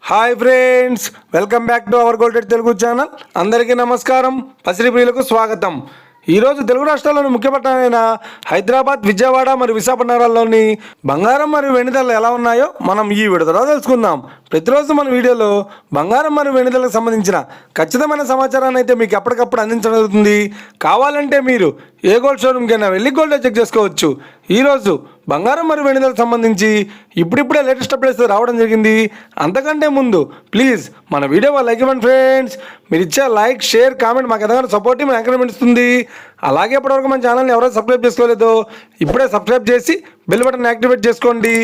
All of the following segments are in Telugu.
Hi friends, welcome back to our golden Telugu channel. అందరికీ నమస్కారం. పసిడి ప్రియులకు స్వాగతం. ఈరోజు తెలుగు రాష్ట్రాల్లోని ముఖ్య పట్టణాలైన హైదరాబాద్, విజయవాడ మరియు విశాఖపట్నాల్లోని బంగారం మరియు వెండి ధరలు ఎలా ఉన్నాయో మనం ఈ వీడియోలో తెలుసుకుందాం. ప్రతిరోజు మన వీడియోలో బంగారం మరియు వెండి ధరలకు సంబంధించిన ఖచ్చితమైన సమాచారాన్ని అయితే మీకు ఎప్పటికప్పుడు అందించడం జరుగుతుంది. కావాలంటే మీరు ఏ గోల్డ్ షోరూమ్కైనా వెళ్ళి గోల్డ్ చెక్ చేసుకోవచ్చు. ఈరోజు బంగారం మరియు వెండి ధరలకు సంబంధించి ఇప్పుడిప్పుడే లేటెస్ట్ అప్డేట్స్ రావడం జరిగింది. అంతకంటే ముందు ప్లీజ్ మన వీడియో లైక్ ఇవ్వండి ఫ్రెండ్స్. మీరు ఇచ్చే లైక్, షేర్, కామెంట్ మాకు ఎంతగానో సపోర్టివ్ ఎంకరేజ్మెంట్ ఇస్తుంది. అలాగే ఇప్పటివరకు మన ఛానల్ని ఎవరైనా సబ్స్క్రైబ్ చేసుకోలేదో ఇప్పుడే సబ్స్క్రైబ్ చేసి బెల్ బటన్ యాక్టివేట్ చేసుకోండి.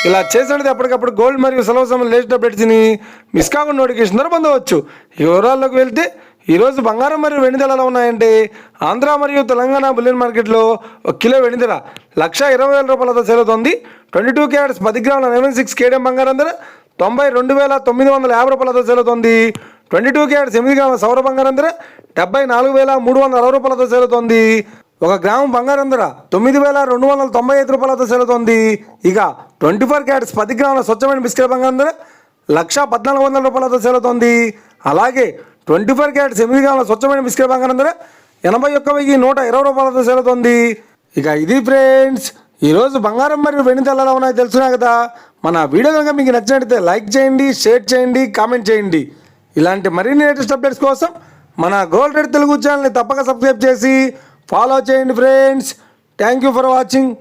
ఇలా చేసినట్టు ఎప్పటికప్పుడు గోల్డ్ మరియు సెలవు సమయం లేటెస్ట్ అప్డేట్స్ని మిస్ కాకుండా నోటిఫికేషన్ ద్వారా పొందవచ్చు. ఈ వివరాల్లోకి వెళ్తే ఈరోజు బంగారం మరియు వెండి ధరలు ఎలా ఉన్నాయంటే, ఆంధ్ర మరియు తెలంగాణ బులియన్ మార్కెట్లో 1 కిలో వెండి ధర 1,20,000 రూపాయలతో సేల్ అవుతుంది. 22 క్యారెట్స్ 10 గ్రాముల 96 కేడియం బంగారం ధర 92,950 రూపాయలతో సేల్ అవుతుంది. 22 క్యారెట్స్ 8 గ్రాముల సౌర బంగారం ధర 74,360 రూపాయలతో సేల్ అవుతుంది. 1 గ్రాము బంగారం ధర 9,295 రూపాయలతో సేల్ అవుతుంది. ఇక 24 క్యారెట్స్ 10 గ్రాముల స్వచ్ఛమైన బిస్కెట్ బంగారం ధర 1,1400 రూపాయలతో సేల్ అవుతుంది. అలాగే 24 క్యారెట్స్ 8 గ్రాముల స్వచ్ఛమైన బిస్కెట్ బంగారం ధర 81,120 రూపాయలతో సేల్ అవుతుంది. ఇక ఇది ఫ్రెండ్స్, ఈరోజు బంగారం మరియు వెండి ధరలు ఎలా ఉన్నాయో తెలుసునా కదా. మన వీడియో కనుక మీకు నచ్చినట్లయితే లైక్ చేయండి, షేర్ చేయండి, కామెంట్ చేయండి. ఇలాంటి మరిన్ని లేటెస్ట్ అప్డేట్స్ కోసం మన గోల్డ్ రేట్ తెలుగు ఛానల్ని తప్పక సబ్స్క్రైబ్ చేసి ఫాలో చేయండి friends. Thank you for watching.